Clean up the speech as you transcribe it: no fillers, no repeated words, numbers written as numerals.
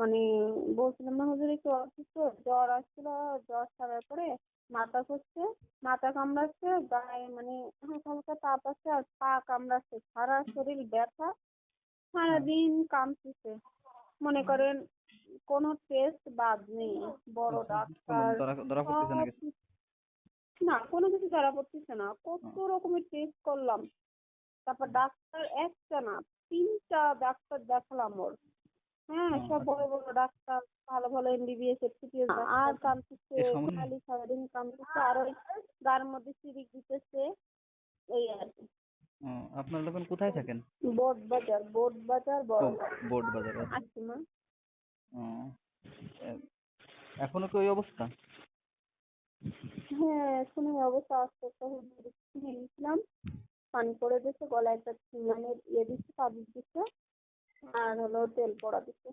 মানে বলছিলাম না হুজুর একটু অসুস্থ, জ্বর আসছিল, জ্বর ছাড়ার পরে মাথা ঘুরছে, মাথা কামড়াচ্ছে, গায়ে মানে হালকা হালকা তাপ আছে, আর পা কামড়াচ্ছে, সারা শরীর ব্যথা, সারাদিন কামতেছে। মনে করেন কোনো টেস্ট বাদ নেই, বড় ডাক্তার ধরা পড়তেছে সব নাকি? না, কোনো কিছু ধরা পড়তেছে না। কত রকমের টেস্ট করলাম, তারপর ডাক্তার একটা না 3টা ডাক্তার দেখালাম ওর। হ্যাঁ, সব বড় বড় ডাক্তার, ভালো ভালো MBBS FCPS আর কামতেছে, খালি সারাদিন কামতেছে, আর ওই গার মধ্যে সিরিক দিতেছে, এই আর কি। আপনারা এখন কোথায় থাকেন? বোর্ড বাজার, বোর্ড বাজার, বড় বোর্ড বাজার। আচ্ছা। আছি মা। এখনো কি ওই অবস্থা? হ্যাঁ, এখন এই অবস্থা। আস্তে আস্তে নিয়ে গেছিলাম, পানি পড়ে গেছে, গলায় একটা মানে ইয়ে দিচ্ছে, তাবিজ দিচ্ছে, আর হলো তেল পড়া দিচ্ছে।